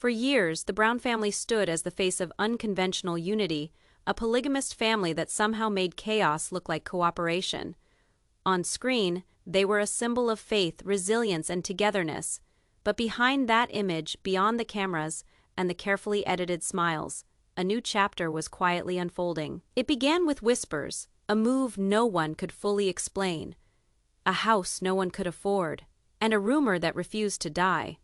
For years, the Brown family stood as the face of unconventional unity, a polygamist family that somehow made chaos look like cooperation. On screen, they were a symbol of faith, resilience, and togetherness. But behind that image, beyond the cameras and the carefully edited smiles, a new chapter was quietly unfolding. It began with whispers, a move no one could fully explain, a house no one could afford, and a rumor that refused to die.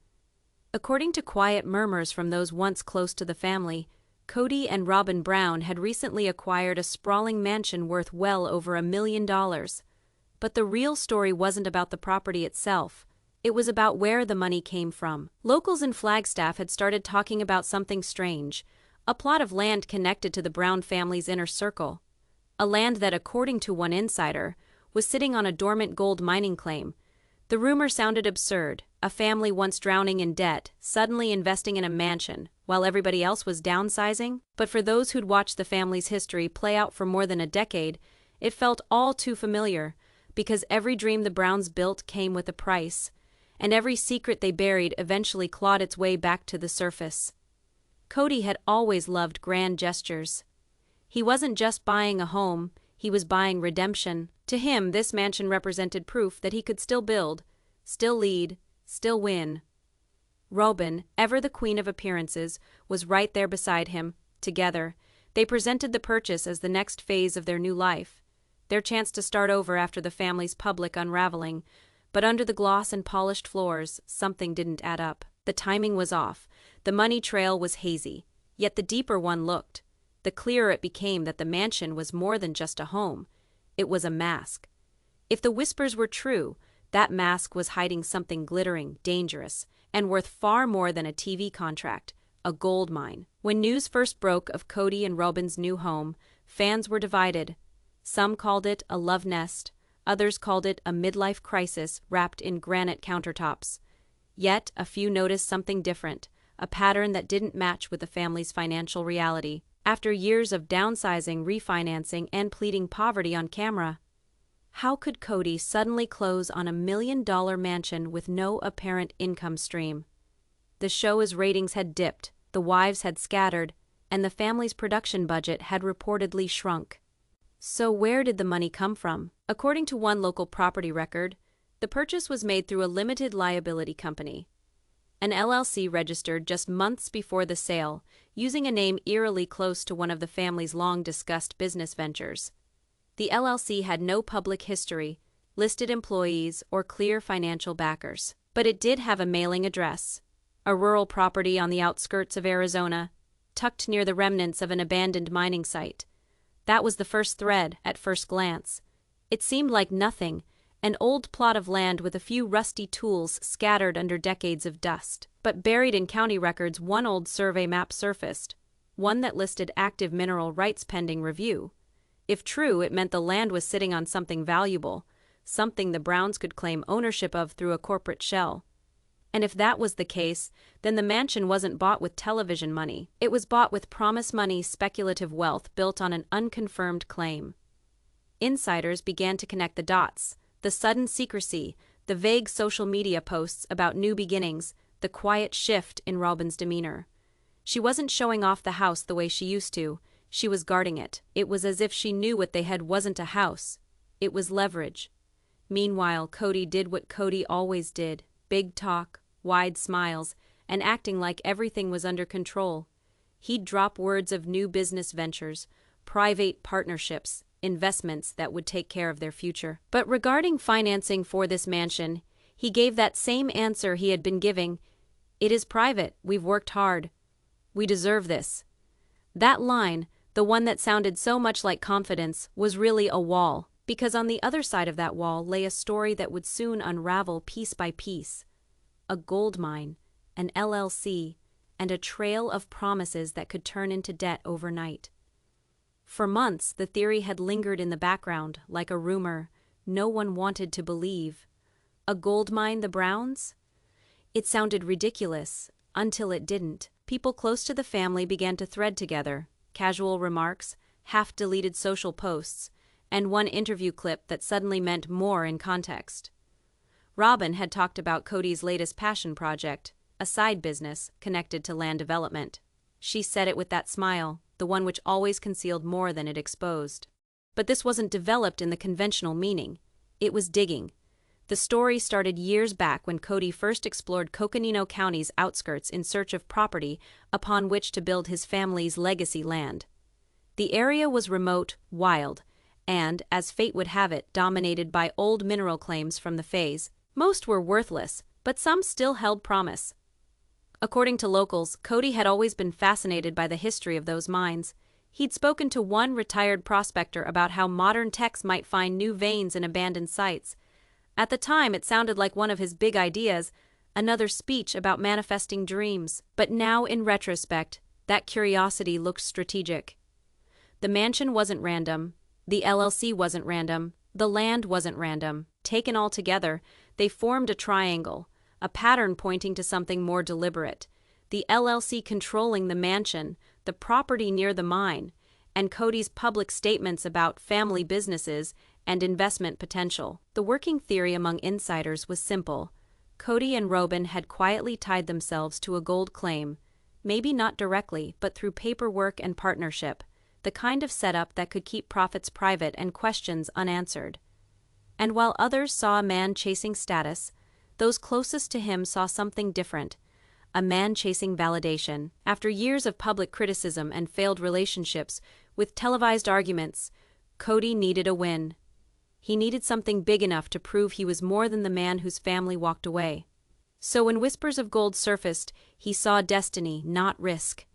According to quiet murmurs from those once close to the family, Kody and Robyn Brown had recently acquired a sprawling mansion worth well over $1 million. But the real story wasn't about the property itself. It was about where the money came from. Locals in Flagstaff had started talking about something strange, a plot of land connected to the Brown family's inner circle. A land that, according to one insider, was sitting on a dormant gold mining claim. The rumor sounded absurd, a family once drowning in debt, suddenly investing in a mansion, while everybody else was downsizing. But for those who'd watched the family's history play out for more than a decade, it felt all too familiar, because every dream the Browns built came with a price, and every secret they buried eventually clawed its way back to the surface. Kody had always loved grand gestures. He wasn't just buying a home, he was buying redemption. To him, this mansion represented proof that he could still build, still lead, still win. Robyn, ever the queen of appearances, was right there beside him. Together, they presented the purchase as the next phase of their new life, their chance to start over after the family's public unraveling. But under the gloss and polished floors, something didn't add up. The timing was off, the money trail was hazy, yet the deeper one looked, the clearer it became that the mansion was more than just a home. It was a mask. If the whispers were true, that mask was hiding something glittering, dangerous, and worth far more than a TV contract, a gold mine. When news first broke of Kody and Robyn's new home, fans were divided. Some called it a love nest, others called it a midlife crisis wrapped in granite countertops. Yet, a few noticed something different, a pattern that didn't match with the family's financial reality. After years of downsizing, refinancing, and pleading poverty on camera, how could Kody suddenly close on $1 million mansion with no apparent income stream? The show's ratings had dipped, the wives had scattered, and the family's production budget had reportedly shrunk. So where did the money come from? According to one local property record, the purchase was made through a limited liability company, an LLC registered just months before the sale, using a name eerily close to one of the family's long-discussed business ventures. The LLC had no public history, listed employees, or clear financial backers. But it did have a mailing address, a rural property on the outskirts of Arizona, tucked near the remnants of an abandoned mining site. That was the first thread, at first glance. It seemed like nothing, an old plot of land with a few rusty tools scattered under decades of dust. But buried in county records, one old survey map surfaced, one that listed active mineral rights pending review. If true, it meant the land was sitting on something valuable, something the Browns could claim ownership of through a corporate shell. And if that was the case, then the mansion wasn't bought with television money. It was bought with promise money, speculative wealth built on an unconfirmed claim. Insiders began to connect the dots. The sudden secrecy, the vague social media posts about new beginnings, the quiet shift in Robyn's demeanor. She wasn't showing off the house the way she used to, she was guarding it. It was as if she knew what they had wasn't a house, it was leverage. Meanwhile, Kody did what Kody always did, big talk, wide smiles, and acting like everything was under control. He'd drop words of new business ventures, private partnerships, investments that would take care of their future. But regarding financing for this mansion, he gave that same answer he had been giving. It is private, we've worked hard. We deserve this. That line, the one that sounded so much like confidence, was really a wall, because on the other side of that wall lay a story that would soon unravel piece by piece. A gold mine, an LLC, and a trail of promises that could turn into debt overnight. For months, the theory had lingered in the background, like a rumor no one wanted to believe. A gold mine, the Browns? It sounded ridiculous, until it didn't. People close to the family began to thread together, casual remarks, half-deleted social posts, and one interview clip that suddenly meant more in context. Robyn had talked about Kody's latest passion project, a side business connected to land development. She said it with that smile, the one which always concealed more than it exposed. But this wasn't developed in the conventional meaning. It was digging. The story started years back when Kody first explored Coconino County's outskirts in search of property upon which to build his family's legacy land. The area was remote, wild, and, as fate would have it, dominated by old mineral claims from the Fays. Most were worthless, but some still held promise. According to locals, Kody had always been fascinated by the history of those mines. He'd spoken to one retired prospector about how modern techs might find new veins in abandoned sites. At the time, it sounded like one of his big ideas, another speech about manifesting dreams. But now, in retrospect, that curiosity looked strategic. The mansion wasn't random. The LLC wasn't random. The land wasn't random. Taken all together, they formed a triangle, a pattern pointing to something more deliberate. The LLC controlling the mansion, the property near the mine, and Kody's public statements about family businesses and investment potential. The working theory among insiders was simple. Kody and Robyn had quietly tied themselves to a gold claim, maybe not directly, but through paperwork and partnership, the kind of setup that could keep profits private and questions unanswered. And while others saw a man chasing status, those closest to him saw something different, a man chasing validation. After years of public criticism and failed relationships with televised arguments, Kody needed a win. He needed something big enough to prove he was more than the man whose family walked away. So when whispers of gold surfaced, he saw destiny, not risk.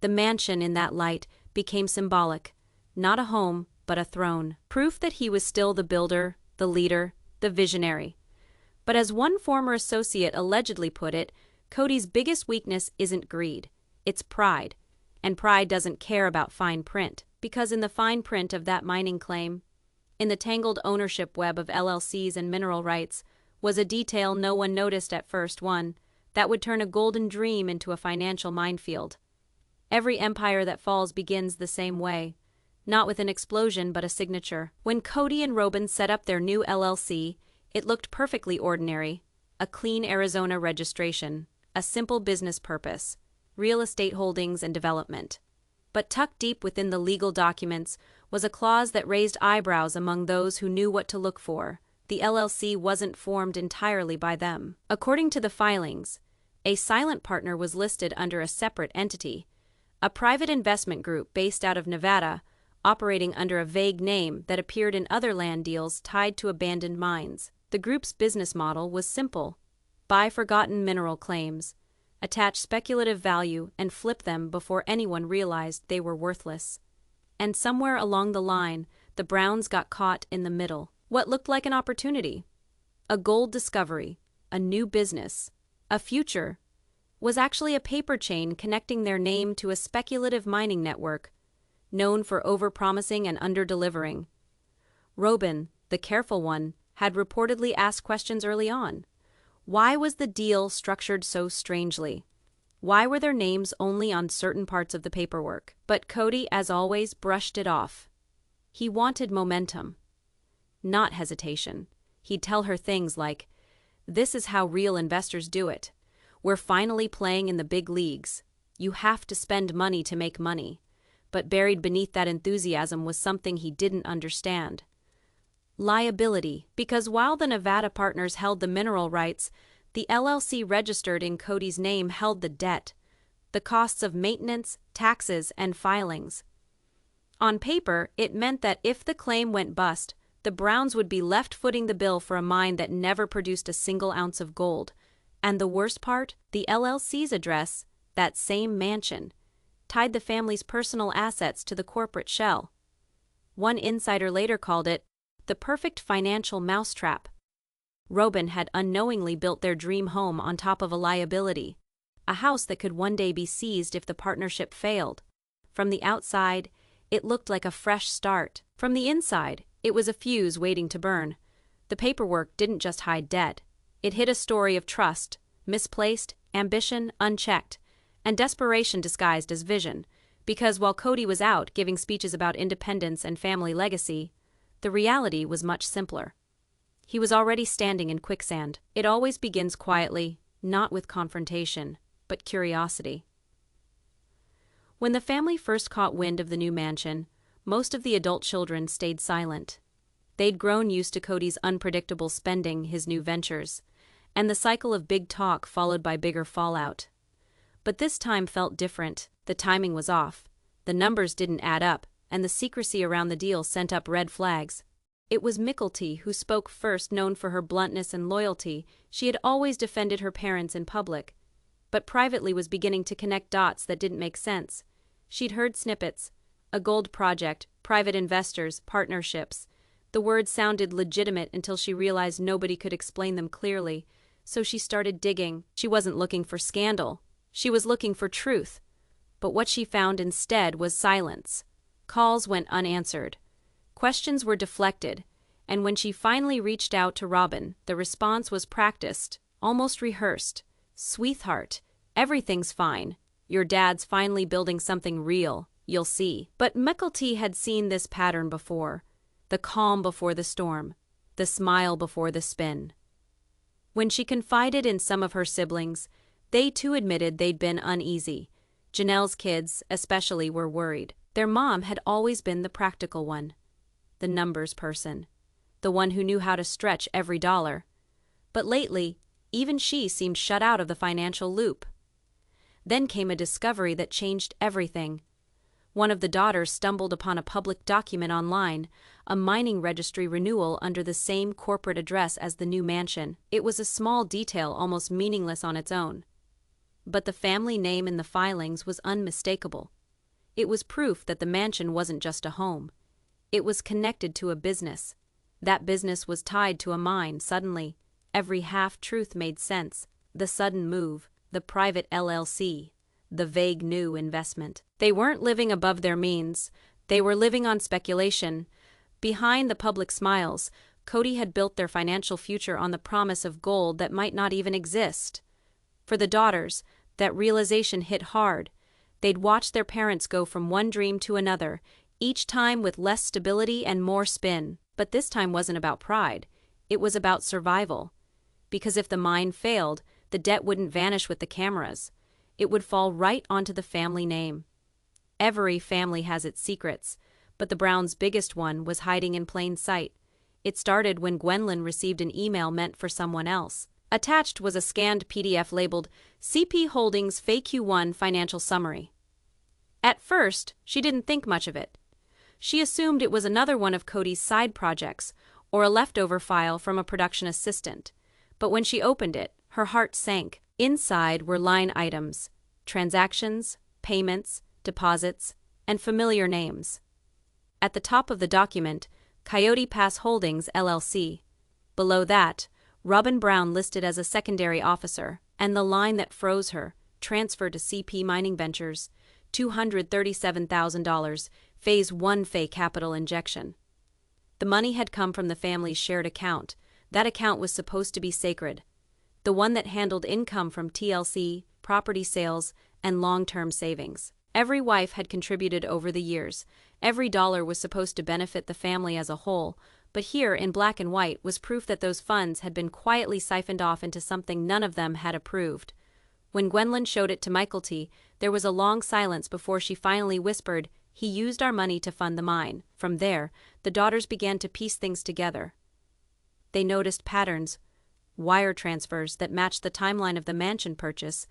The mansion, in that light, became symbolic, not a home, but a throne. Proof that he was still the builder, the leader, the visionary. But as one former associate allegedly put it, Kody's biggest weakness isn't greed, it's pride. And pride doesn't care about fine print, because in the fine print of that mining claim, in the tangled ownership web of LLCs and mineral rights, was a detail no one noticed at first, one that would turn a golden dream into a financial minefield. Every empire that falls begins the same way, not with an explosion but a signature. When Kody and Robyn set up their new LLC, it looked perfectly ordinary, a clean Arizona registration, a simple business purpose, real estate holdings and development. But tucked deep within the legal documents was a clause that raised eyebrows among those who knew what to look for. The LLC wasn't formed entirely by them. According to the filings, a silent partner was listed under a separate entity, a private investment group based out of Nevada, operating under a vague name that appeared in other land deals tied to abandoned mines. The group's business model was simple: buy forgotten mineral claims, attach speculative value, and flip them before anyone realized they were worthless. And somewhere along the line, the Browns got caught in the middle. What looked like an opportunity, a gold discovery, a new business, a future, was actually a paper chain connecting their name to a speculative mining network, known for overpromising and under-delivering. Robyn, the careful one, had reportedly asked questions early on. Why was the deal structured so strangely? Why were their names only on certain parts of the paperwork? But Kody, as always, brushed it off. He wanted momentum, not hesitation. He'd tell her things like, "This is how real investors do it. We're finally playing in the big leagues. You have to spend money to make money." But buried beneath that enthusiasm was something he didn't understand. Liability, because while the Nevada partners held the mineral rights, the LLC registered in Kody's name held the debt, the costs of maintenance, taxes, and filings. On paper, it meant that if the claim went bust, the Browns would be left footing the bill for a mine that never produced a single ounce of gold. And the worst part, the LLC's address, that same mansion, tied the family's personal assets to the corporate shell. One insider later called it the perfect financial mousetrap. Robyn had unknowingly built their dream home on top of a liability, a house that could one day be seized if the partnership failed. From the outside, it looked like a fresh start. From the inside, it was a fuse waiting to burn. The paperwork didn't just hide debt. It hid a story of trust, misplaced, ambition unchecked, and desperation disguised as vision. Because while Kody was out giving speeches about independence and family legacy, the reality was much simpler. He was already standing in quicksand. It always begins quietly, not with confrontation, but curiosity. When the family first caught wind of the new mansion, most of the adult children stayed silent. They'd grown used to Kody's unpredictable spending, his new ventures, and the cycle of big talk followed by bigger fallout. But this time felt different. The timing was off, the numbers didn't add up, and the secrecy around the deal sent up red flags. It was Mickelty who spoke first. Known for her bluntness and loyalty, she had always defended her parents in public, but privately was beginning to connect dots that didn't make sense. She'd heard snippets: a gold project, private investors, partnerships. The words sounded legitimate until she realized nobody could explain them clearly, so she started digging. She wasn't looking for scandal, she was looking for truth. But what she found instead was silence. Calls went unanswered. Questions were deflected, and when she finally reached out to Robyn, the response was practiced, almost rehearsed. "Sweetheart, everything's fine. Your dad's finally building something real, you'll see." But Mickelty had seen this pattern before. The calm before the storm, the smile before the spin. When she confided in some of her siblings, they too admitted they'd been uneasy. Janelle's kids, especially, were worried. Their mom had always been the practical one, the numbers person, the one who knew how to stretch every dollar. But lately, even she seemed shut out of the financial loop. Then came a discovery that changed everything. One of the daughters stumbled upon a public document online, a mining registry renewal under the same corporate address as the new mansion. It was a small detail, almost meaningless on its own. But the family name in the filings was unmistakable. It was proof that the mansion wasn't just a home. It was connected to a business. That business was tied to a mine. Suddenly, every half-truth made sense. The sudden move, the private LLC, the vague new investment. They weren't living above their means. They were living on speculation. Behind the public smiles, Kody had built their financial future on the promise of gold that might not even exist. For the daughters, that realization hit hard. They'd watched their parents go from one dream to another, each time with less stability and more spin. But this time wasn't about pride. It was about survival. Because if the mine failed, the debt wouldn't vanish with the cameras. It would fall right onto the family name. Every family has its secrets, but the Browns' biggest one was hiding in plain sight. It started when Gwendolyn received an email meant for someone else. Attached was a scanned PDF labeled CP Holdings FAQ1 Financial Summary. At first, she didn't think much of it. She assumed it was another one of Kody's side projects, or a leftover file from a production assistant. But when she opened it, her heart sank. Inside were line items, transactions, payments, deposits, and familiar names. At the top of the document, Coyote Pass Holdings, LLC. Below that, Robyn Brown listed as a secondary officer, and the line that froze her, transfer to CP Mining Ventures, $237,000, Phase 1 FA capital injection. The money had come from the family's shared account. That account was supposed to be sacred. The one that handled income from TLC, property sales, and long-term savings. Every wife had contributed over the years. Every dollar was supposed to benefit the family as a whole, but here, in black and white, was proof that those funds had been quietly siphoned off into something none of them had approved. When Gwendolyn showed it to Mickelty, there was a long silence before she finally whispered, "He used our money to fund the mine." From there, the daughters began to piece things together. They noticed patterns, wire transfers that matched the timeline of the mansion purchase,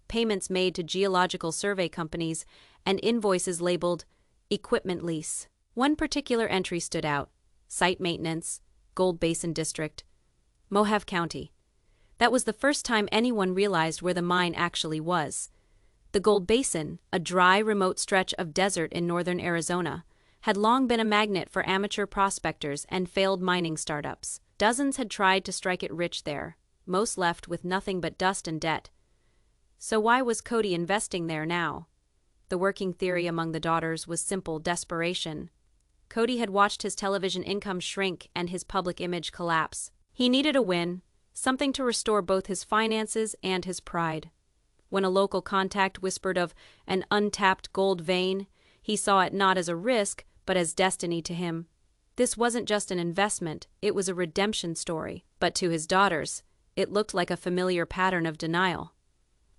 payments made to geological survey companies, and invoices labeled equipment lease. One particular entry stood out: site maintenance, Gold Basin District, Mohave County. That was the first time anyone realized where the mine actually was. The Gold Basin, a dry, remote stretch of desert in northern Arizona, had long been a magnet for amateur prospectors and failed mining startups. Dozens had tried to strike it rich there, most left with nothing but dust and debt. So why was Kody investing there now? The working theory among the daughters was simple: desperation. Kody had watched his television income shrink and his public image collapse. He needed a win, something to restore both his finances and his pride. When a local contact whispered of an untapped gold vein, he saw it not as a risk, but as destiny to him. This wasn't just an investment, it was a redemption story. But to his daughters, It looked like a familiar pattern of denial.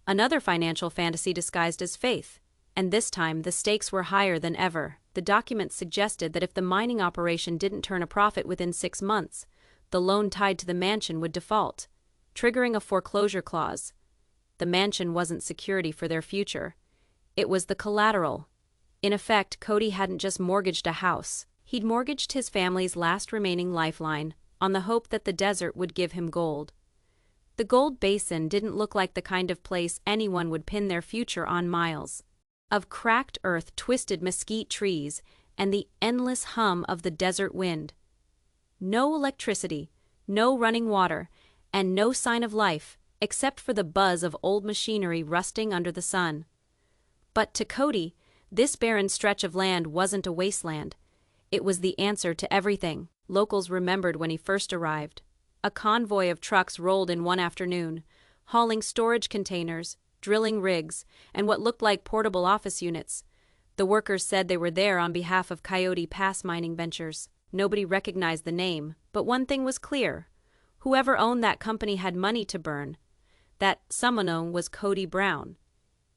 Another financial fantasy disguised as faith, and this time the stakes were higher than ever. The documents suggested that if the mining operation didn't turn a profit within 6 months, the loan tied to the mansion would default, triggering a foreclosure clause. The mansion wasn't security for their future. It was the collateral. In effect, Kody hadn't just mortgaged a house. He'd mortgaged his family's last remaining lifeline, on the hope that the desert would give him gold. The gold basin didn't look like the kind of place anyone would pin their future on. Miles of cracked earth, twisted mesquite trees, and the endless hum of the desert wind. No electricity, no running water, and no sign of life, except for the buzz of old machinery rusting under the sun. But to Kody, this barren stretch of land wasn't a wasteland. It was the answer to everything. Locals remembered when he first arrived. A convoy of trucks rolled in one afternoon, hauling storage containers, drilling rigs, and what looked like portable office units. The workers said they were there on behalf of Coyote Pass Mining Ventures. Nobody recognized the name, but one thing was clear. Whoever owned that company had money to burn. That someone was Kody Brown.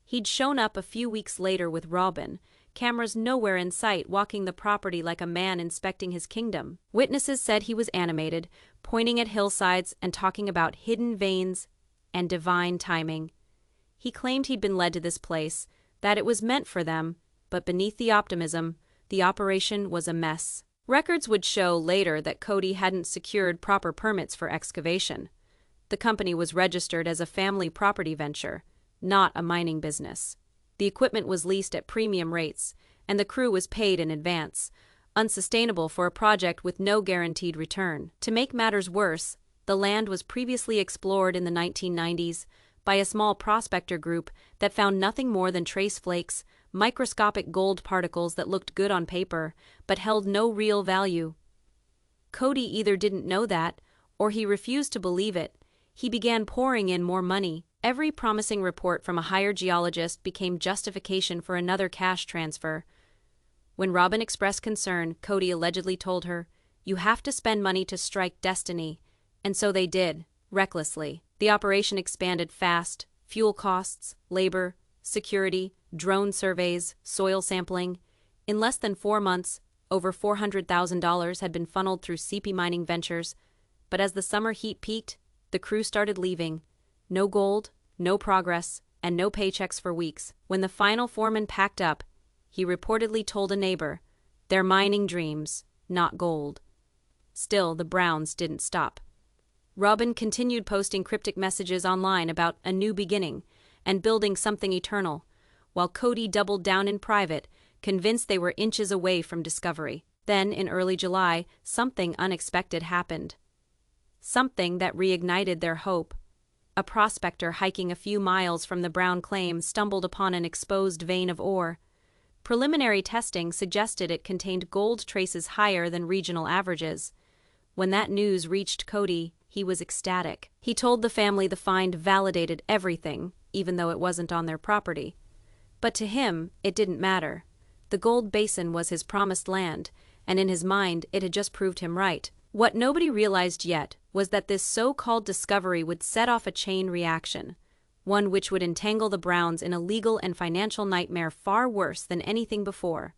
He'd shown up a few weeks later with Robyn, cameras nowhere in sight, walking the property like a man inspecting his kingdom. Witnesses said he was animated, pointing at hillsides and talking about hidden veins and divine timing. He claimed he'd been led to this place, that it was meant for them, but beneath the optimism, the operation was a mess. Records would show later that Kody hadn't secured proper permits for excavation. The company was registered as a family property venture, not a mining business. The equipment was leased at premium rates, and the crew was paid in advance, unsustainable for a project with no guaranteed return. To make matters worse, the land was previously explored in the 1990s by a small prospector group that found nothing more than trace flakes, microscopic gold particles that looked good on paper, but held no real value. Kody either didn't know that, or he refused to believe it. He began pouring in more money. Every promising report from a hired geologist became justification for another cash transfer. When Robyn expressed concern, Kody allegedly told her, "You have to spend money to strike destiny." And so they did, recklessly. The operation expanded fast. Fuel costs, labor, security, drone surveys, soil sampling. In less than 4 months, over $400,000 had been funneled through CP Mining Ventures. But as the summer heat peaked, the crew started leaving. No gold, no progress, and no paychecks for weeks. When the final foreman packed up, he reportedly told a neighbor, "They're mining dreams, not gold." Still, the Browns didn't stop. Robyn continued posting cryptic messages online about a new beginning and building something eternal, while Kody doubled down in private, convinced they were inches away from discovery. Then, in early July, something unexpected happened. Something that reignited their hope. A prospector hiking a few miles from the Brown claim stumbled upon an exposed vein of ore. Preliminary testing suggested it contained gold traces higher than regional averages. When that news reached Kody, he was ecstatic. He told the family the find validated everything, even though it wasn't on their property. But to him, it didn't matter. The gold basin was his promised land, and in his mind, it had just proved him right. What nobody realized yet was that this so-called discovery would set off a chain reaction, one which would entangle the Browns in a legal and financial nightmare far worse than anything before.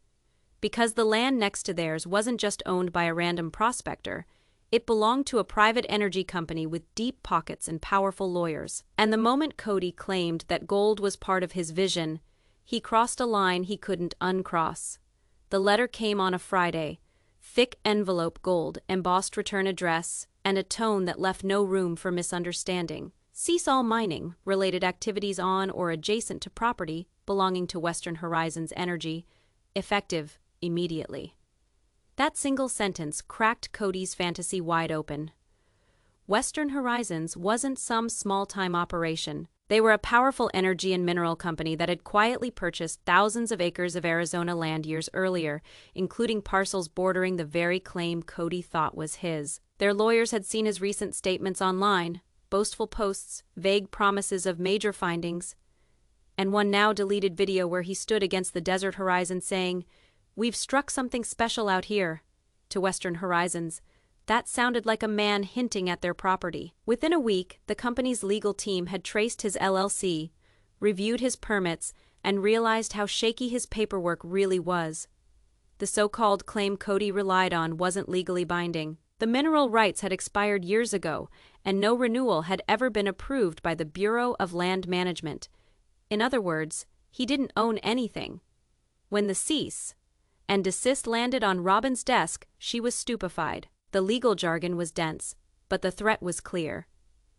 Because the land next to theirs wasn't just owned by a random prospector, it belonged to a private energy company with deep pockets and powerful lawyers. And the moment Kody claimed that gold was part of his vision, he crossed a line he couldn't uncross. The letter came on a Friday, thick envelope gold, embossed return address, and a tone that left no room for misunderstanding. Cease all mining, related activities on or adjacent to property belonging to Western Horizons Energy, effective immediately. That single sentence cracked Kody's fantasy wide open. Western Horizons wasn't some small-time operation. They were a powerful energy and mineral company that had quietly purchased thousands of acres of Arizona land years earlier, including parcels bordering the very claim Kody thought was his. Their lawyers had seen his recent statements online, boastful posts, vague promises of major findings, and one now-deleted video where he stood against the desert horizon saying, "We've struck something special out here." To Western Horizons, That sounded like a man hinting at their property. Within a week, the company's legal team had traced his LLC, reviewed his permits, and realized how shaky his paperwork really was. The so-called claim Kody relied on wasn't legally binding. The mineral rights had expired years ago, and no renewal had ever been approved by the Bureau of Land Management. In other words, he didn't own anything. When the cease and desist landed on Robyn's desk, she was stupefied. The legal jargon was dense, but the threat was clear.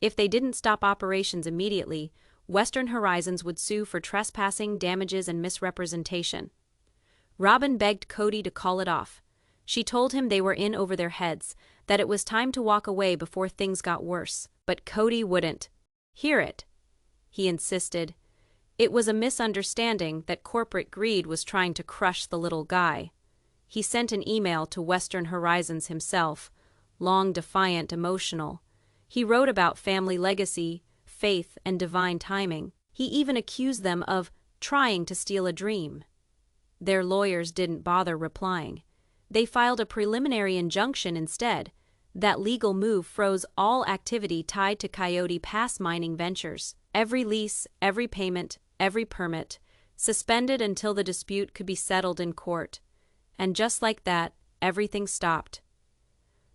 If they didn't stop operations immediately, Western Horizons would sue for trespassing, damages, and misrepresentation. Robyn begged Kody to call it off. She told him they were in over their heads, that it was time to walk away before things got worse. But Kody wouldn't hear it. He insisted. It was a misunderstanding that corporate greed was trying to crush the little guy. He sent an email to Western Horizons himself, long, defiant, emotional. He wrote about family legacy, faith, and divine timing. He even accused them of trying to steal a dream. Their lawyers didn't bother replying. They filed a preliminary injunction instead. That legal move froze all activity tied to Coyote Pass mining ventures. Every lease, every payment, every permit, suspended until the dispute could be settled in court. And just like that, everything stopped.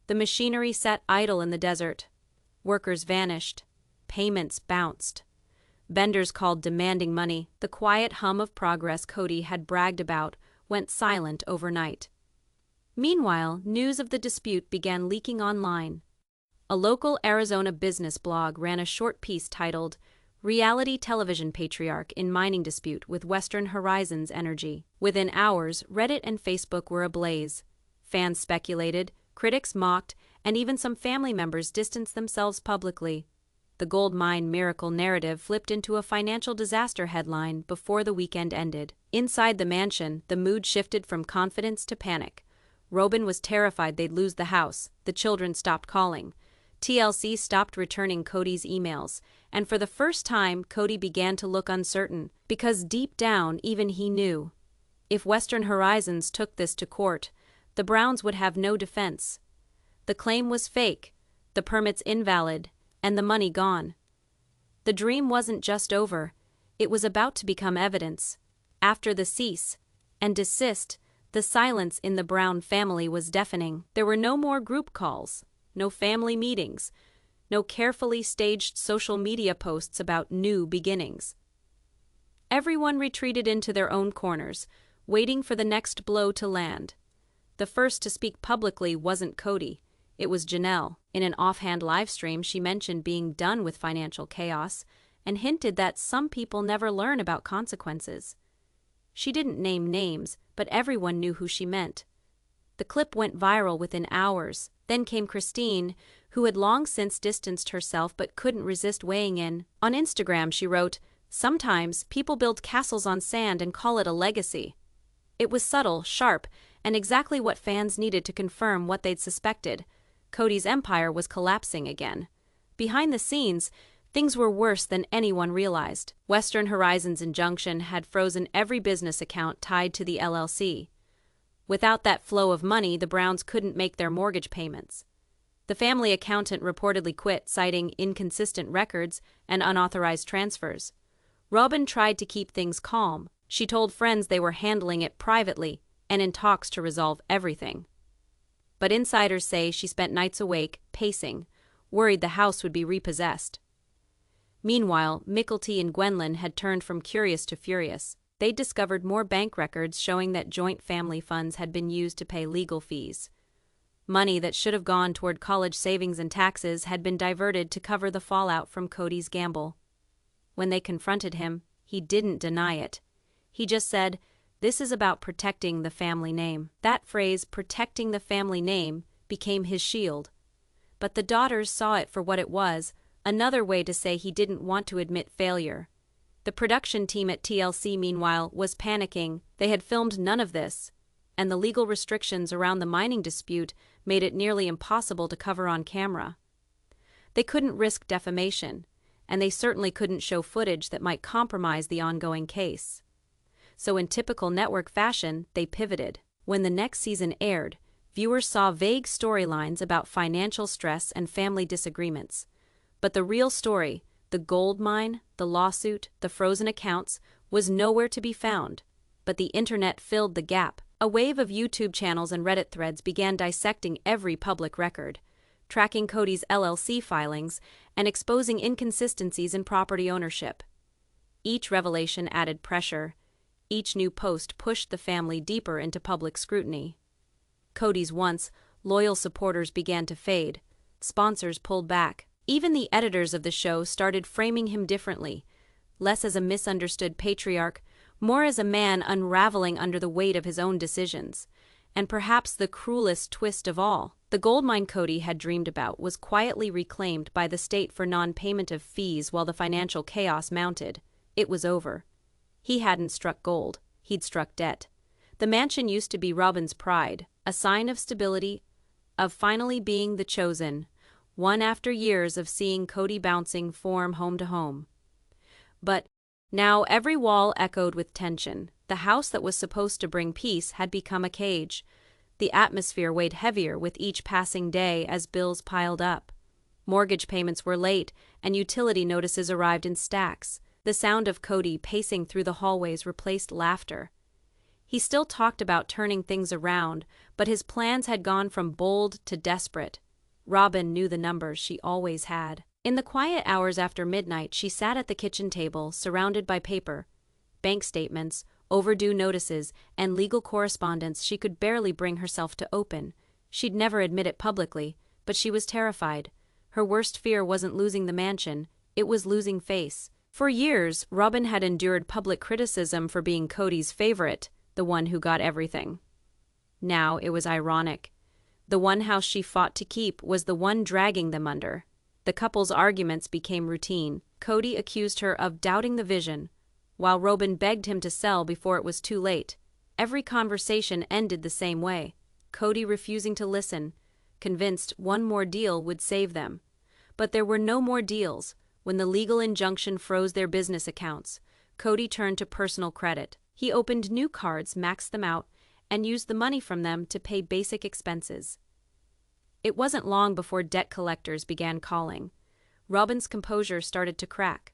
The machinery sat idle in the desert. Workers vanished. Payments bounced. Vendors called demanding money. The quiet hum of progress Kody had bragged about went silent overnight. Meanwhile, news of the dispute began leaking online. A local Arizona business blog ran a short piece titled, "Reality Television Patriarch in Mining Dispute with Western Horizons Energy." Within hours, Reddit and Facebook were ablaze. Fans speculated, critics mocked, and even some family members distanced themselves publicly. The gold mine miracle narrative flipped into a financial disaster headline before the weekend ended. Inside the mansion, the mood shifted from confidence to panic. Robyn was terrified they'd lose the house. The children stopped calling. TLC stopped returning Kody's emails, and for the first time, Kody began to look uncertain, because deep down, even he knew. If Western Horizons took this to court, the Browns would have no defense. The claim was fake, the permits invalid, and the money gone. The dream wasn't just over, it was about to become evidence. After the cease and desist, the silence in the Brown family was deafening. There were no more group calls, no family meetings, no carefully staged social media posts about new beginnings. Everyone retreated into their own corners, waiting for the next blow to land. The first to speak publicly wasn't Kody, it was Janelle. In an offhand livestream, she mentioned being done with financial chaos and hinted that some people never learn about consequences. She didn't name names, but everyone knew who she meant. The clip went viral within hours. Then came Christine, who had long since distanced herself but couldn't resist weighing in. On Instagram, she wrote, "Sometimes people build castles on sand and call it a legacy." It was subtle, sharp, and exactly what fans needed to confirm what they'd suspected. Kody's empire was collapsing again. Behind the scenes, things were worse than anyone realized. Western Horizons' injunction had frozen every business account tied to the LLC. Without that flow of money, the Browns couldn't make their mortgage payments. The family accountant reportedly quit, citing inconsistent records and unauthorized transfers. Robyn tried to keep things calm. She told friends they were handling it privately and in talks to resolve everything. But insiders say she spent nights awake, pacing, worried the house would be repossessed. Meanwhile, Mickelty and Gwenlyn had turned from curious to furious. They'd discovered more bank records showing that joint family funds had been used to pay legal fees. Money that should have gone toward college savings and taxes had been diverted to cover the fallout from Kody's gamble. When they confronted him, he didn't deny it. He just said, "This is about protecting the family name." That phrase, "protecting the family name," became his shield. But the daughters saw it for what it was, another way to say he didn't want to admit failure. The production team at TLC, meanwhile, was panicking. They had filmed none of this, and the legal restrictions around the mining dispute made it nearly impossible to cover on camera. They couldn't risk defamation, and they certainly couldn't show footage that might compromise the ongoing case. So in typical network fashion, they pivoted. When the next season aired, viewers saw vague storylines about financial stress and family disagreements. But the real story, the gold mine, the lawsuit, the frozen accounts, was nowhere to be found. But the internet filled the gap. A wave of YouTube channels and Reddit threads began dissecting every public record, tracking Kody's LLC filings, and exposing inconsistencies in property ownership. Each revelation added pressure. Each new post pushed the family deeper into public scrutiny. Kody's once loyal supporters began to fade. Sponsors pulled back. Even the editors of the show started framing him differently, less as a misunderstood patriarch, more as a man unraveling under the weight of his own decisions. And perhaps the cruelest twist of all, the goldmine Kody had dreamed about was quietly reclaimed by the state for non-payment of fees while the financial chaos mounted. It was over. He hadn't struck gold, he'd struck debt. The mansion used to be Robyn's pride, a sign of stability, of finally being the chosen, one after years of seeing Kody bouncing from home to home. But now every wall echoed with tension. The house that was supposed to bring peace had become a cage. The atmosphere weighed heavier with each passing day as bills piled up. Mortgage payments were late, and utility notices arrived in stacks. The sound of Kody pacing through the hallways replaced laughter. He still talked about turning things around, but his plans had gone from bold to desperate. Robyn knew the numbers she always had. In the quiet hours after midnight, she sat at the kitchen table, surrounded by paper, bank statements, overdue notices, and legal correspondence she could barely bring herself to open. She'd never admit it publicly, but she was terrified. Her worst fear wasn't losing the mansion, it was losing face. For years, Robyn had endured public criticism for being Kody's favorite, the one who got everything. Now it was ironic. The one house she fought to keep was the one dragging them under. The couple's arguments became routine. Kody accused her of doubting the vision, while Robyn begged him to sell before it was too late. Every conversation ended the same way, Kody refusing to listen, convinced one more deal would save them. But there were no more deals. When the legal injunction froze their business accounts, Kody turned to personal credit. He opened new cards, maxed them out, and used the money from them to pay basic expenses. It wasn't long before debt collectors began calling. Robyn's composure started to crack.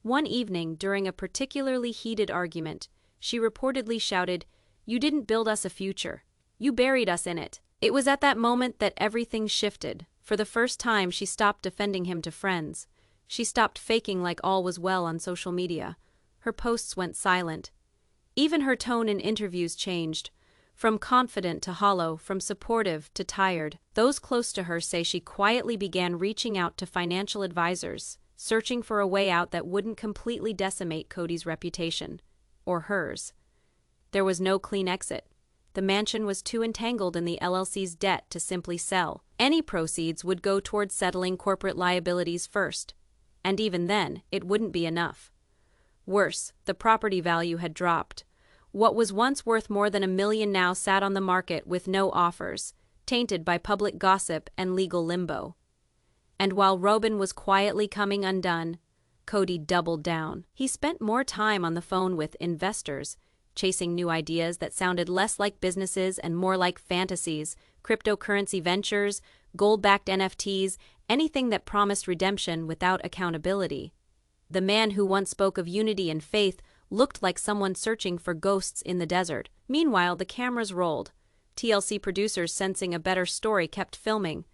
One evening, during a particularly heated argument, she reportedly shouted, "You didn't build us a future. You buried us in it." It was at that moment that everything shifted. For the first time, she stopped defending him to friends. She stopped faking like all was well on social media. Her posts went silent. Even her tone in interviews changed. From confident to hollow, from supportive to tired. Those close to her say she quietly began reaching out to financial advisors, searching for a way out that wouldn't completely decimate Kody's reputation. Or hers. There was no clean exit. The mansion was too entangled in the LLC's debt to simply sell. Any proceeds would go towards settling corporate liabilities first. And even then, it wouldn't be enough. Worse, the property value had dropped. What was once worth more than $1 million now sat on the market with no offers, tainted by public gossip and legal limbo. And while Robyn was quietly coming undone, Kody doubled down. He spent more time on the phone with investors, chasing new ideas that sounded less like businesses and more like fantasies, cryptocurrency ventures, gold-backed NFTs, anything that promised redemption without accountability. The man who once spoke of unity and faith looked like someone searching for ghosts in the desert. Meanwhile, the cameras rolled. TLC producers, sensing a better story, kept filming.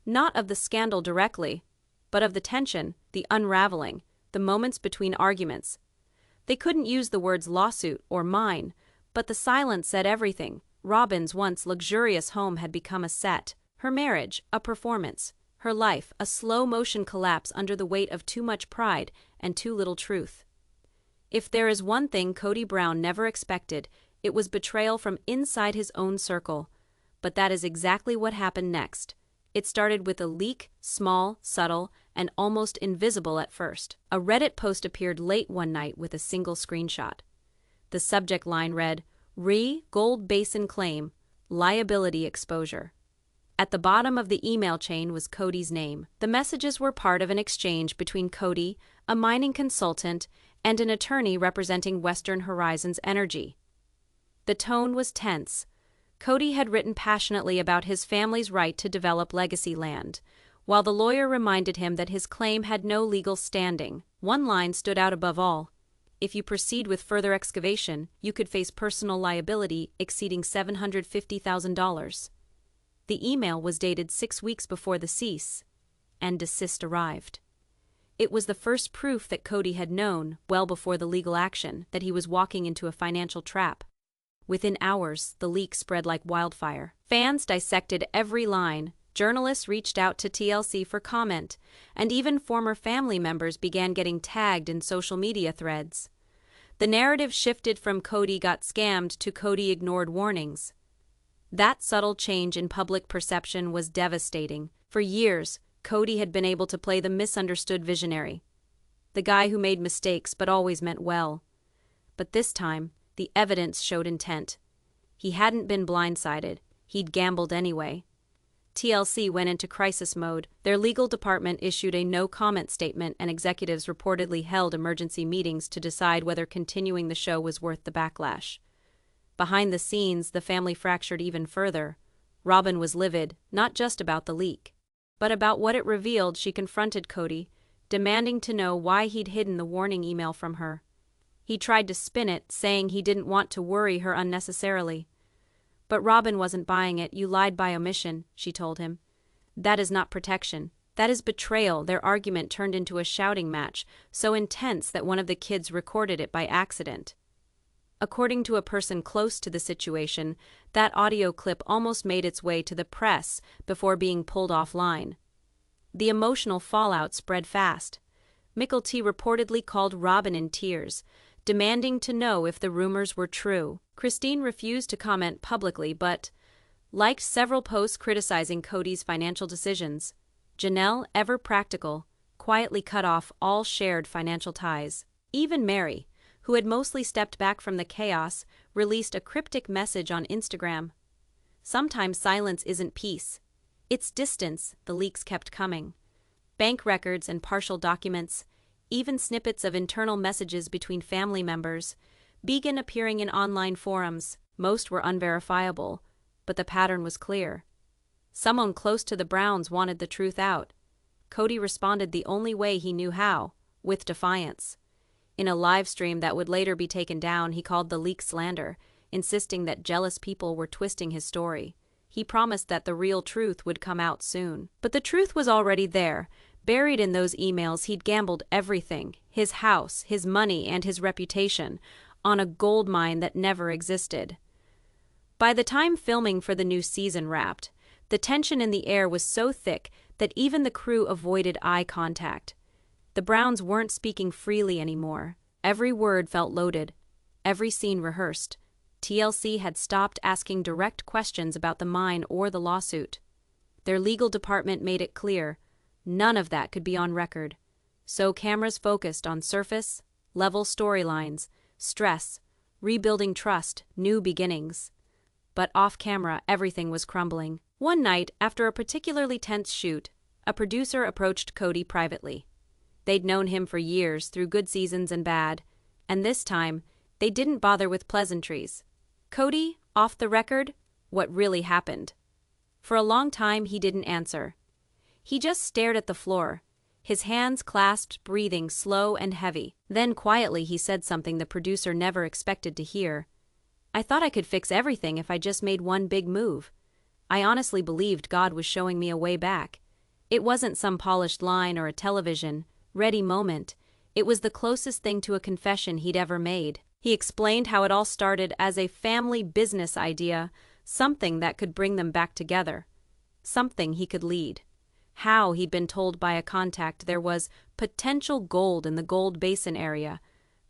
Not of the scandal directly, but of the tension, the unraveling, the moments between arguments. They couldn't use the words lawsuit or mine, but the silence said everything. Robyn's once luxurious home had become a set. Her marriage, a performance. Her life, a slow-motion collapse under the weight of too much pride and too little truth. If there is one thing Kody Brown never expected, it was betrayal from inside his own circle. But that is exactly what happened next. It started with a leak, small, subtle, and almost invisible at first. A Reddit post appeared late one night with a single screenshot. The subject line read, "Gold Basin Claim, Liability Exposure." At the bottom of the email chain was Kody's name. The messages were part of an exchange between Kody, a mining consultant, and an attorney representing Western Horizons Energy. The tone was tense. Kody had written passionately about his family's right to develop legacy land, while the lawyer reminded him that his claim had no legal standing. One line stood out above all: if you proceed with further excavation, you could face personal liability exceeding $750,000. The email was dated 6 weeks before the cease and desist arrived. It was the first proof that Kody had known, well before the legal action, that he was walking into a financial trap. Within hours, the leak spread like wildfire. Fans dissected every line, journalists reached out to TLC for comment, and even former family members began getting tagged in social media threads. The narrative shifted from Kody got scammed to Kody ignored warnings. That subtle change in public perception was devastating. For years, Kody had been able to play the misunderstood visionary, the guy who made mistakes but always meant well. But this time, the evidence showed intent. He hadn't been blindsided, he'd gambled anyway. TLC went into crisis mode. Their legal department issued a no-comment statement, and executives reportedly held emergency meetings to decide whether continuing the show was worth the backlash. Behind the scenes, the family fractured even further. Robyn was livid, not just about the leak, but about what it revealed. She confronted Kody, demanding to know why he'd hidden the warning email from her. He tried to spin it, saying he didn't want to worry her unnecessarily. But Robyn wasn't buying it. You lied by omission, she told him. That is not protection. That is betrayal. Their argument turned into a shouting match, so intense that one of the kids recorded it by accident. According to a person close to the situation, that audio clip almost made its way to the press before being pulled offline. The emotional fallout spread fast. Mickelty reportedly called Robyn in tears, demanding to know if the rumors were true. Christine refused to comment publicly but liked several posts criticizing Kody's financial decisions. Janelle, ever practical, quietly cut off all shared financial ties. Even Meri, who had mostly stepped back from the chaos, released a cryptic message on Instagram. Sometimes silence isn't peace. It's distance. The leaks kept coming. Bank records and partial documents, even snippets of internal messages between family members, began appearing in online forums. Most were unverifiable, but the pattern was clear. Someone close to the Browns wanted the truth out. Kody responded the only way he knew how, with defiance. In a live stream that would later be taken down, he called the leak slander, insisting that jealous people were twisting his story. He promised that the real truth would come out soon. But the truth was already there. Buried in those emails, he'd gambled everything, his house, his money, and his reputation, on a gold mine that never existed. By the time filming for the new season wrapped, the tension in the air was so thick that even the crew avoided eye contact. The Browns weren't speaking freely anymore. Every word felt loaded, every scene rehearsed. TLC had stopped asking direct questions about the mine or the lawsuit. Their legal department made it clear none of that could be on record. So cameras focused on surface-level storylines, stress, rebuilding trust, new beginnings. But off-camera, everything was crumbling. One night, after a particularly tense shoot, a producer approached Kody privately. They'd known him for years, through good seasons and bad, and this time, they didn't bother with pleasantries. Kody, off the record, what really happened? For a long time, he didn't answer. He just stared at the floor, his hands clasped, breathing slow and heavy. Then quietly he said something the producer never expected to hear. I thought I could fix everything if I just made one big move. I honestly believed God was showing me a way back. It wasn't some polished line or a television-ready moment. It was the closest thing to a confession he'd ever made. He explained how it all started as a family business idea, something that could bring them back together, something he could lead. How he'd been told by a contact there was potential gold in the Gold Basin area.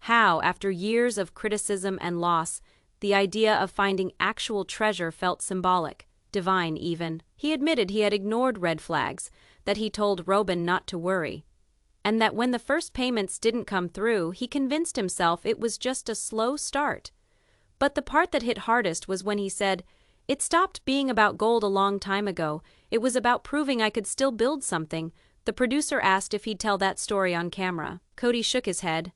How, after years of criticism and loss, the idea of finding actual treasure felt symbolic, divine even. He admitted he had ignored red flags, that he told Robyn not to worry, and that when the first payments didn't come through, he convinced himself it was just a slow start. But the part that hit hardest was when he said, "It stopped being about gold a long time ago. It was about proving I could still build something." The producer asked if he'd tell that story on camera. Kody shook his head.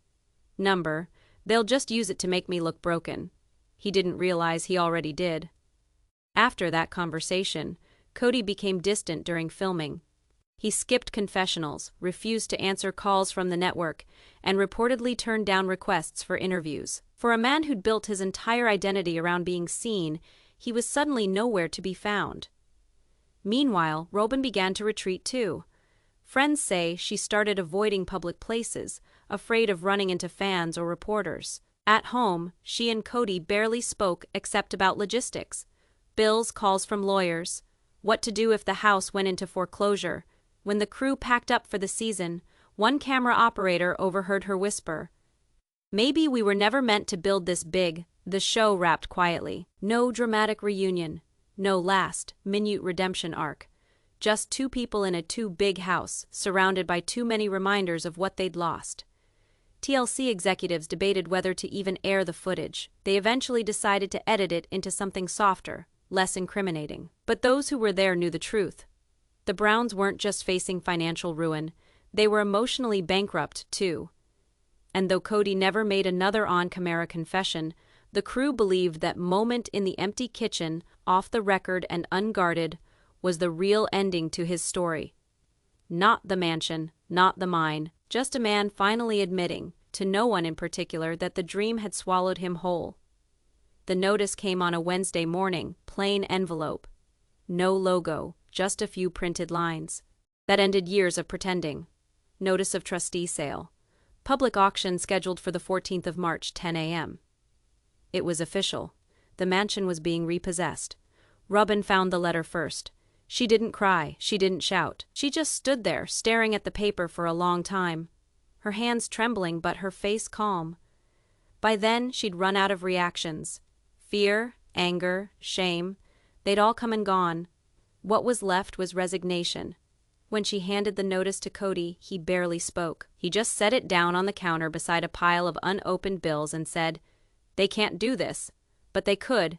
They'll just use it to make me look broken. He didn't realize he already did. After that conversation, Kody became distant during filming. He skipped confessionals, refused to answer calls from the network, and reportedly turned down requests for interviews. For a man who'd built his entire identity around being seen, he was suddenly nowhere to be found. Meanwhile, Robyn began to retreat too. Friends say she started avoiding public places, afraid of running into fans or reporters. At home, she and Kody barely spoke except about logistics. Bills, calls from lawyers, what to do if the house went into foreclosure. When the crew packed up for the season, one camera operator overheard her whisper, "Maybe we were never meant to build this big." The show wrapped quietly. No dramatic reunion, no last-minute redemption arc. Just two people in a too-big house, surrounded by too many reminders of what they'd lost. TLC executives debated whether to even air the footage. They eventually decided to edit it into something softer, less incriminating. But those who were there knew the truth. The Browns weren't just facing financial ruin, they were emotionally bankrupt too. And though Kody never made another on-camera confession, the crew believed that moment in the empty kitchen, off the record and unguarded, was the real ending to his story. Not the mansion, not the mine, just a man finally admitting, to no one in particular, that the dream had swallowed him whole. The notice came on a Wednesday morning, plain envelope. No logo, just a few printed lines. That ended years of pretending. Notice of trustee sale. Public auction scheduled for the 14th of March, 10 a.m. It was official. The mansion was being repossessed. Robyn found the letter first. She didn't cry, she didn't shout. She just stood there, staring at the paper for a long time. Her hands trembling, but her face calm. By then, she'd run out of reactions. Fear, anger, shame, they'd all come and gone. What was left was resignation. When she handed the notice to Kody, he barely spoke. He just set it down on the counter beside a pile of unopened bills and said, "They can't do this." But they could.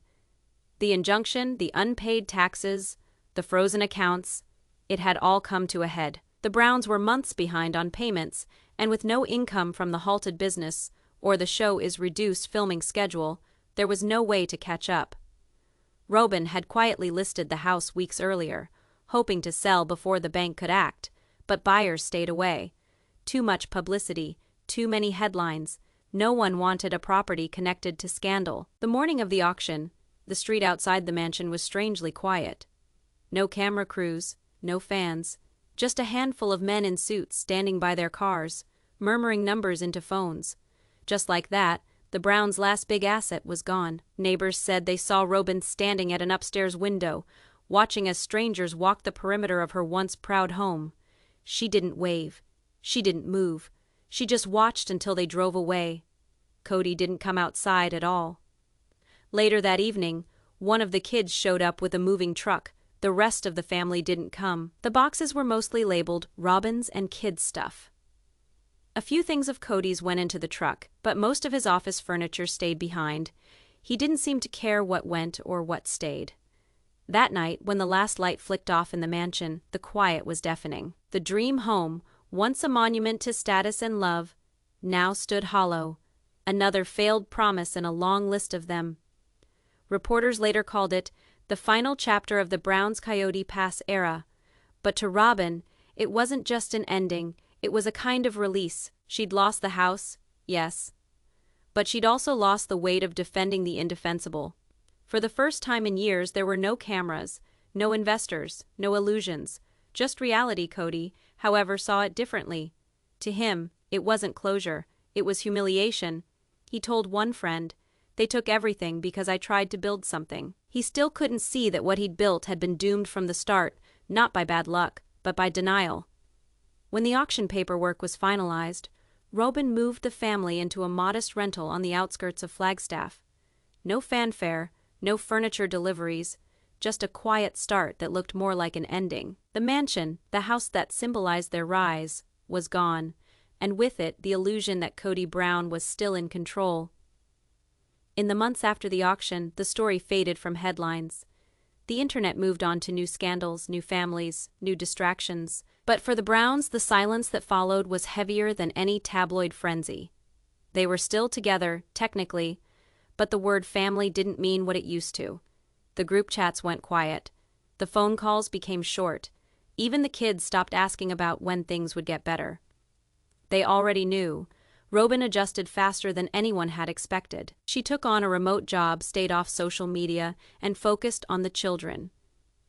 The injunction, the unpaid taxes, the frozen accounts, it had all come to a head. The Browns were months behind on payments, and with no income from the halted business, or the show is reduced filming schedule, there was no way to catch up. Robyn had quietly listed the house weeks earlier, hoping to sell before the bank could act, but buyers stayed away. Too much publicity, too many headlines. No one wanted a property connected to scandal. The morning of the auction, the street outside the mansion was strangely quiet. No camera crews, no fans, just a handful of men in suits standing by their cars, murmuring numbers into phones. Just like that, the Browns' last big asset was gone. Neighbors said they saw Robyn standing at an upstairs window, watching as strangers walked the perimeter of her once proud home. She didn't wave. She didn't move. She just watched until they drove away. Kody didn't come outside at all. Later that evening, one of the kids showed up with a moving truck. The rest of the family didn't come. The boxes were mostly labeled Robyn's and kids' stuff. A few things of Kody's went into the truck, but most of his office furniture stayed behind. He didn't seem to care what went or what stayed. That night, when the last light flicked off in the mansion, the quiet was deafening. The dream home, once a monument to status and love, now stood hollow, another failed promise in a long list of them. Reporters later called it the final chapter of the Browns' Coyote Pass era. But to Robyn, it wasn't just an ending, it was a kind of release. She'd lost the house, yes, but she'd also lost the weight of defending the indefensible. For the first time in years, there were no cameras, no investors, no illusions, just reality. Kody, however, saw it differently. To him, it wasn't closure, it was humiliation. He told one friend, "They took everything because I tried to build something." He still couldn't see that what he'd built had been doomed from the start, not by bad luck, but by denial. When the auction paperwork was finalized, Robyn moved the family into a modest rental on the outskirts of Flagstaff. No fanfare, no furniture deliveries, just a quiet start that looked more like an ending. The mansion, the house that symbolized their rise, was gone, and with it the illusion that Kody Brown was still in control. In the months after the auction, the story faded from headlines. The internet moved on to new scandals, new families, new distractions. But for the Browns, the silence that followed was heavier than any tabloid frenzy. They were still together, technically, but the word family didn't mean what it used to. The group chats went quiet. The phone calls became short. Even the kids stopped asking about when things would get better. They already knew. Robyn adjusted faster than anyone had expected. She took on a remote job, stayed off social media, and focused on the children.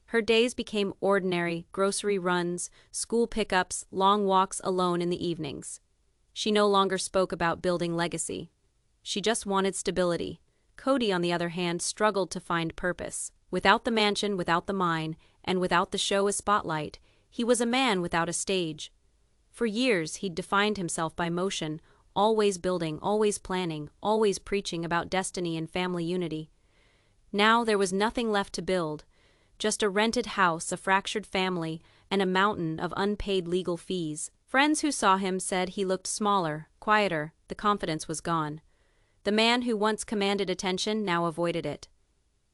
Her days became ordinary: grocery runs, school pickups, long walks alone in the evenings. She no longer spoke about building legacy. She just wanted stability. Kody, on the other hand, struggled to find purpose. Without the mansion, without the mine, and without the show as spotlight, he was a man without a stage. For years, he'd defined himself by motion, always building, always planning, always preaching about destiny and family unity. Now there was nothing left to build, just a rented house, a fractured family, and a mountain of unpaid legal fees. Friends who saw him said he looked smaller, quieter, the confidence was gone. The man who once commanded attention now avoided it.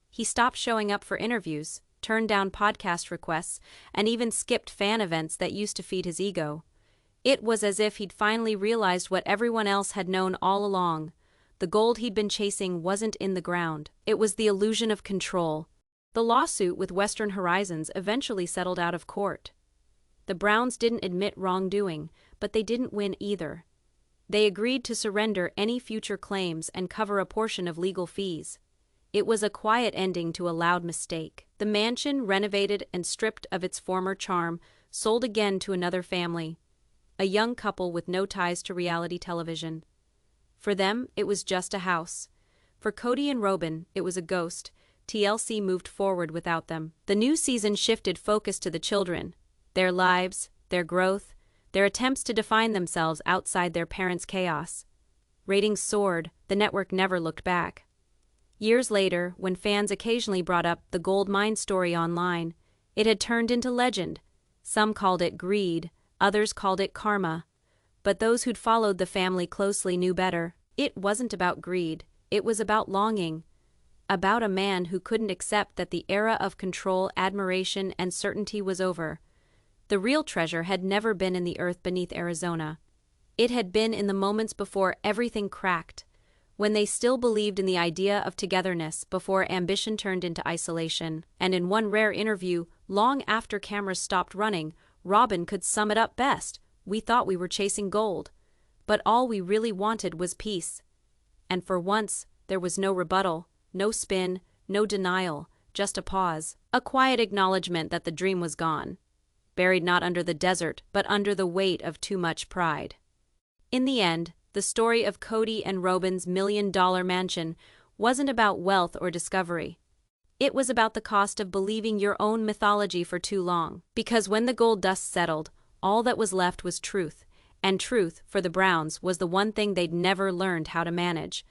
He stopped showing up for interviews, turned down podcast requests, and even skipped fan events that used to feed his ego. It was as if he'd finally realized what everyone else had known all along. The gold he'd been chasing wasn't in the ground. It was the illusion of control. The lawsuit with Western Horizons eventually settled out of court. The Browns didn't admit wrongdoing, but they didn't win either. They agreed to surrender any future claims and cover a portion of legal fees. It was a quiet ending to a loud mistake. The mansion, renovated and stripped of its former charm, sold again to another family, a young couple with no ties to reality television. For them, it was just a house. For Kody and Robyn, it was a ghost. TLC moved forward without them. The new season shifted focus to the children, their lives, their growth, their attempts to define themselves outside their parents' chaos. Ratings soared. The network never looked back. Years later, when fans occasionally brought up the gold mine story online, it had turned into legend. Some called it greed, others called it karma. But those who'd followed the family closely knew better. It wasn't about greed, it was about longing. About a man who couldn't accept that the era of control, admiration, and certainty was over. The real treasure had never been in the earth beneath Arizona. It had been in the moments before everything cracked, when they still believed in the idea of togetherness, before ambition turned into isolation. And in one rare interview, long after cameras stopped running, Robyn could sum it up best: "We thought we were chasing gold, but all we really wanted was peace." And for once, there was no rebuttal, no spin, no denial, just a pause, a quiet acknowledgement that the dream was gone, buried not under the desert, but under the weight of too much pride. In the end, the story of Kody and Robyn's million-dollar mansion wasn't about wealth or discovery. It was about the cost of believing your own mythology for too long. Because when the gold dust settled, all that was left was truth. And truth, for the Browns, was the one thing they'd never learned how to manage.